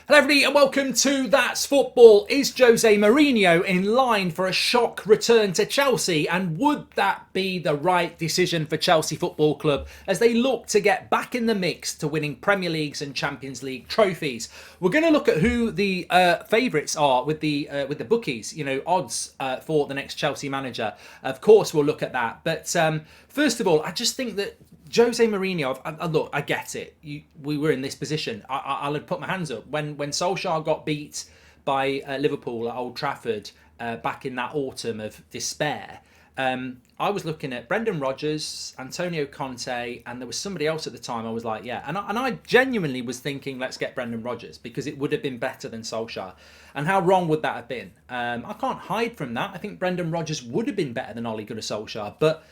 Hello everybody and welcome to That's Football. Is Jose Mourinho in line for a shock return to Chelsea, and would that be the right decision for Chelsea Football Club as they look to get back in the mix to winning Premier Leagues and Champions League trophies? We're going to look at who the favourites are with the bookies, odds for the next Chelsea manager. Of course we'll look at that, but first of all, I just think that Jose Mourinho, look, I get it. We were in this position. I'll put my hands up. When Solskjaer got beat by Liverpool at Old Trafford back in that autumn of despair, I was looking at Brendan Rodgers, Antonio Conte, and there was somebody else at the time. I was like, yeah. And I genuinely was thinking, let's get Brendan Rodgers because it would have been better than Solskjaer. And how wrong would that have been? I can't hide from that. I think Brendan Rodgers would have been better than Ole Gunnar Solskjaer. But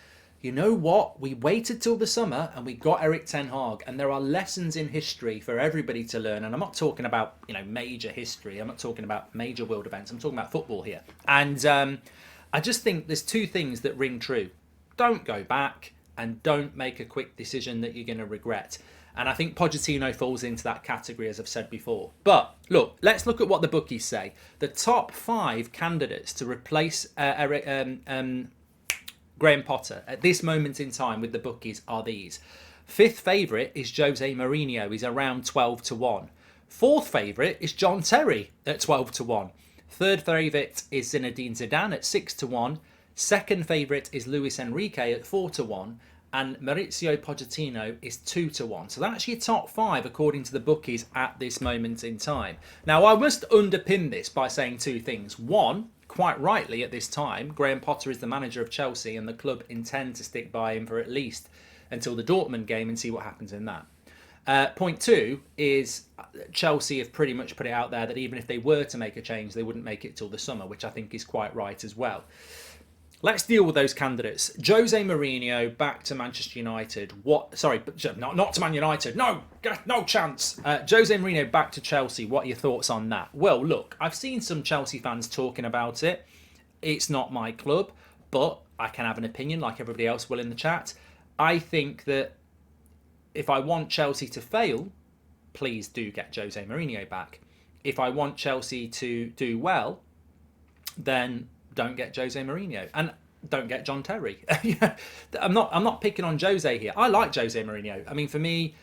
you know what? We waited till the summer and we got Erik ten Hag, and there are lessons in history for everybody to learn. And I'm not talking about major history. I'm not talking about major world events. I'm talking about football here. And I just think there's two things that ring true: don't go back, and don't make a quick decision that you're going to regret. And I think Pochettino falls into that category, as I've said before. But look, let's look at what the bookies say. The top 5 candidates to replace Graham Potter at this moment in time with the bookies are these. 5th favourite is Jose Mourinho. He's around 12 to 1. 4th favourite is John Terry at 12 to 1. 3rd favourite is Zinedine Zidane at 6 to 1. 2nd favourite is Luis Enrique at 4 to 1. And Mauricio Pochettino is 2 to 1. So that's your top 5 according to the bookies at this moment in time. Now, I must underpin this by saying two things. One, quite rightly at this time, Graham Potter is the manager of Chelsea and the club intend to stick by him for at least until the Dortmund game and see what happens in that. Point 2 is Chelsea have pretty much put it out there that even if they were to make a change, they wouldn't make it till the summer, which I think is quite right as well. Let's deal with those candidates. Jose Mourinho back to Manchester United. Not to Man United. No chance. Jose Mourinho back to Chelsea. What are your thoughts on that? Well, look, I've seen some Chelsea fans talking about it. It's not my club, but I can have an opinion like everybody else will in the chat. I think that if I want Chelsea to fail, please do get Jose Mourinho back. If I want Chelsea to do well, then don't get Jose Mourinho and don't get John Terry. I'm not picking on Jose here. I like Jose Mourinho. I mean, for me,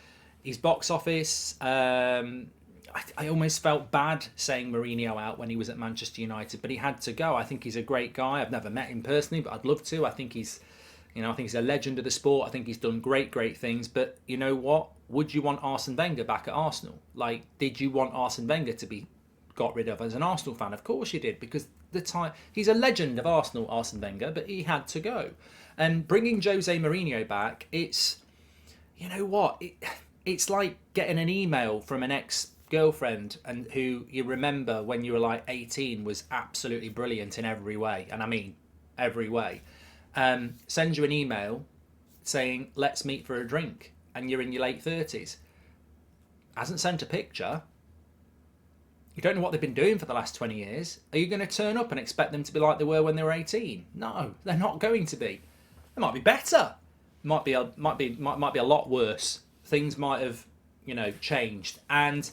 he's box office. I almost felt bad saying Mourinho out when he was at Manchester United, but he had to go. I think he's a great guy. I've never met him personally, but I'd love to. I think he's a legend of the sport. I think he's done great things. But you know what? Would you want Arsene Wenger back at Arsenal? Like, did you want Arsene Wenger to be got rid of as an Arsenal fan? Of course you did, because he's a legend of Arsenal, Arsene Wenger, but he had to go. And bringing Jose Mourinho back, it's like getting an email from an ex-girlfriend and who you remember when you were like 18 was absolutely brilliant in every way, and I mean every way. Sends you an email saying let's meet for a drink, and you're in your late 30s. Hasn't sent a picture. You don't know what they've been doing for the last 20 years. Are you going to turn up and expect them to be like they were when they were 18? No, they're not going to be. They might be better. Might be a lot worse. Things might have, changed, and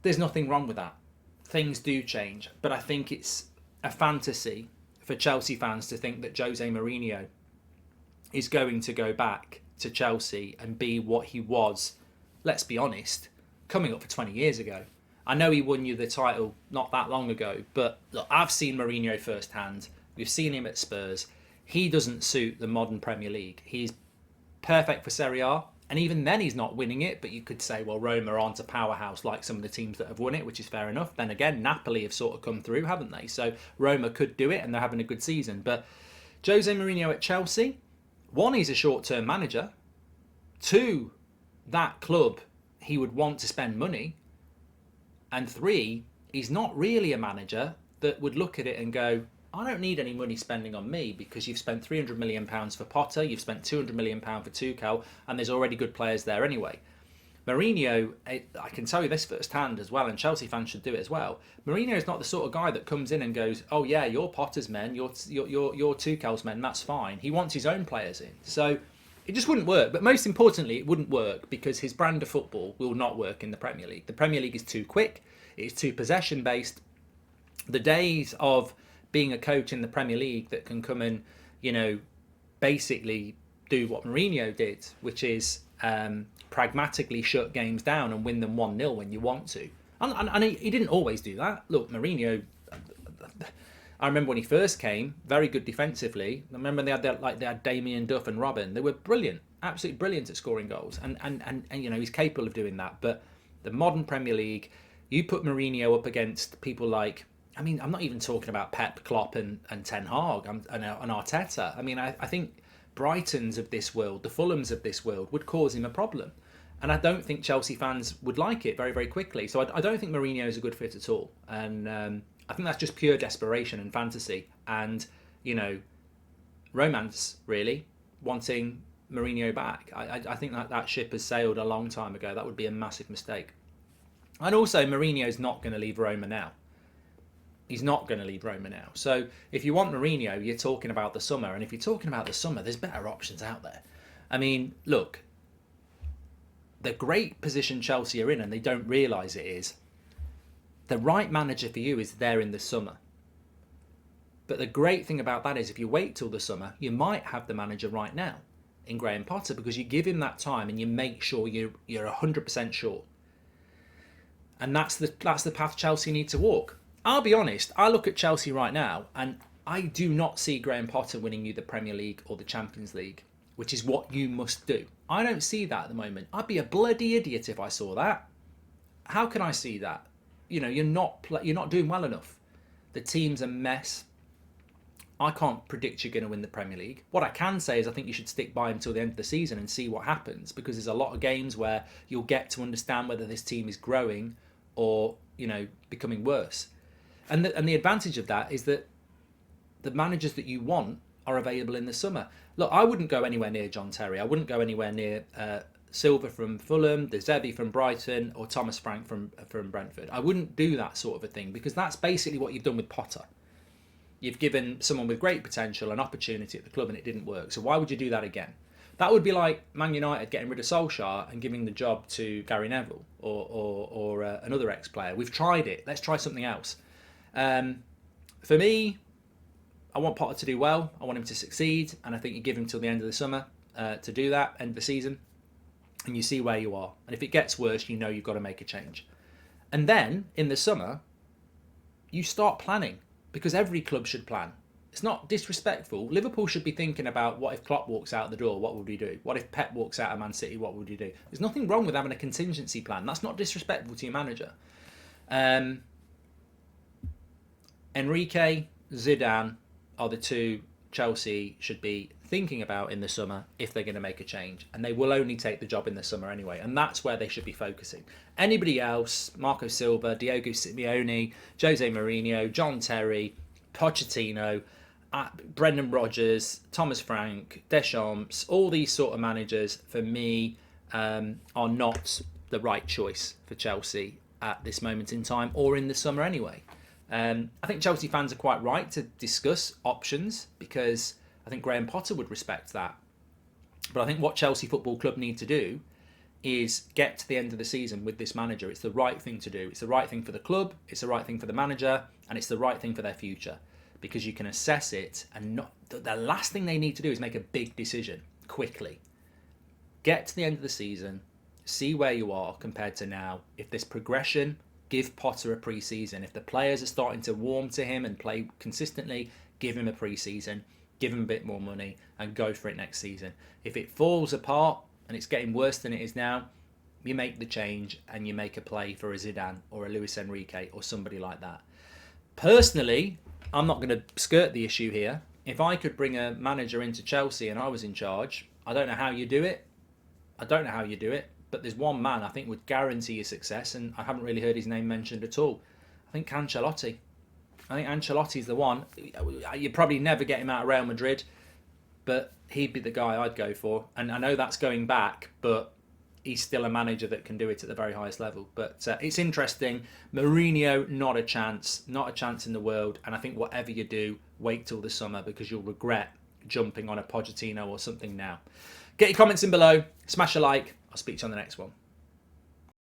there's nothing wrong with that. Things do change, but I think it's a fantasy for Chelsea fans to think that Jose Mourinho is going to go back to Chelsea and be what he was. Let's be honest, coming up for 20 years ago. I know he won you the title not that long ago, but look, I've seen Mourinho firsthand. We've seen him at Spurs. He doesn't suit the modern Premier League. He's perfect for Serie A, and even then he's not winning it, but you could say, well, Roma aren't a powerhouse like some of the teams that have won it, which is fair enough. Then again, Napoli have sort of come through, haven't they? So Roma could do it, and they're having a good season. But Jose Mourinho at Chelsea, 1, he's a short-term manager. 2, that club, he would want to spend money. And 3, he's not really a manager that would look at it and go, I don't need any money spending on me because you've spent £300 million for Potter, you've spent £200 million for Tuchel, and there's already good players there anyway. Mourinho, I can tell you this firsthand as well, and Chelsea fans should do it as well. Mourinho is not the sort of guy that comes in and goes, oh yeah, you're Potter's men, you're Tuchel's men, that's fine. He wants his own players in. So It just wouldn't work. But most importantly, it wouldn't work because his brand of football will not work in the Premier League. The Premier League is too quick. It's too possession based. The days of being a coach in the Premier League that can come and, basically do what Mourinho did, which is pragmatically shut games down and win them 1-0 when you want to. And he didn't always do that. Look, Mourinho, I remember when he first came, very good defensively. I remember they had Damien Duff and Robin. They were brilliant, absolutely brilliant at scoring goals. And he's capable of doing that. But the modern Premier League, you put Mourinho up against people like, I'm not even talking about Pep, Klopp and Ten Hag and Arteta. I think Brightons of this world, the Fulhams of this world would cause him a problem. And I don't think Chelsea fans would like it very, very quickly. So I don't think Mourinho is a good fit at all. And I think that's just pure desperation and fantasy. And, romance, really, wanting Mourinho back. I think that ship has sailed a long time ago. That would be a massive mistake. And also, Mourinho's not going to leave Roma now. He's not going to leave Roma now. So if you want Mourinho, you're talking about the summer. And if you're talking about the summer, there's better options out there. Look, the great position Chelsea are in, and they don't realise it, is the right manager for you is there in the summer. But the great thing about that is if you wait till the summer, you might have the manager right now in Graham Potter, because you give him that time and you make sure you're 100% sure. And that's the path Chelsea need to walk. I'll be honest, I look at Chelsea right now and I do not see Graham Potter winning you the Premier League or the Champions League, which is what you must do. I don't see that at the moment. I'd be a bloody idiot if I saw that. How can I see that? You're not doing well enough. The team's a mess. I can't predict you're going to win the Premier League. What I can say is I think you should stick by him till the end of the season and see what happens, because there's a lot of games where you'll get to understand whether this team is growing or, becoming worse. And the advantage of that is that the managers that you want are available in the summer. Look, I wouldn't go anywhere near John Terry. I wouldn't go anywhere near Silva from Fulham, De Zerbi from Brighton, or Thomas Frank from Brentford. I wouldn't do that sort of a thing, because that's basically what you've done with Potter. You've given someone with great potential an opportunity at the club and it didn't work. So why would you do that again? That would be like Man United getting rid of Solskjaer and giving the job to Gary Neville or another ex-player. We've tried it. Let's try something else. For me, I want Potter to do well. I want him to succeed. And I think you give him till the end of the summer to do that, end of the season. And you see where you are. And if it gets worse, you've got to make a change. And then, in the summer, you start planning. Because every club should plan. It's not disrespectful. Liverpool should be thinking about, what if Klopp walks out the door, what would we do? What if Pep walks out of Man City, what would we do? There's nothing wrong with having a contingency plan. That's not disrespectful to your manager. Enrique, Zidane are the two Chelsea should be thinking about in the summer if they're going to make a change. And they will only take the job in the summer anyway. And that's where they should be focusing. Anybody else, Marco Silva, Diego Simeone, Jose Mourinho, John Terry, Pochettino, Brendan Rodgers, Thomas Frank, Deschamps, all these sort of managers, for me, are not the right choice for Chelsea at this moment in time or in the summer anyway. I think Chelsea fans are quite right to discuss options, because I think Graham Potter would respect that. But I think what Chelsea Football Club need to do is get to the end of the season with this manager. It's the right thing to do. It's the right thing for the club, it's the right thing for the manager, and it's the right thing for their future, because you can assess it. And not the last thing they need to do is make a big decision quickly. Get to the end of the season, see where you are compared to now. If there's progression, give Potter a pre-season. If the players are starting to warm to him and play consistently, give him a pre-season, give him a bit more money, and go for it next season. If it falls apart and it's getting worse than it is now, you make the change and you make a play for a Zidane or a Luis Enrique or somebody like that. Personally, I'm not going to skirt the issue here. If I could bring a manager into Chelsea and I was in charge, I don't know how you do it. But there's one man I think would guarantee your success, and I haven't really heard his name mentioned at all. I think Ancelotti. I think Ancelotti's the one. You probably never get him out of Real Madrid, but he'd be the guy I'd go for. And I know that's going back, but he's still a manager that can do it at the very highest level. But it's interesting. Mourinho, not a chance in the world. And I think whatever you do, wait till the summer, because you'll regret jumping on a Pochettino or something now. Get your comments in below. Smash a like. I'll speak to you on the next one.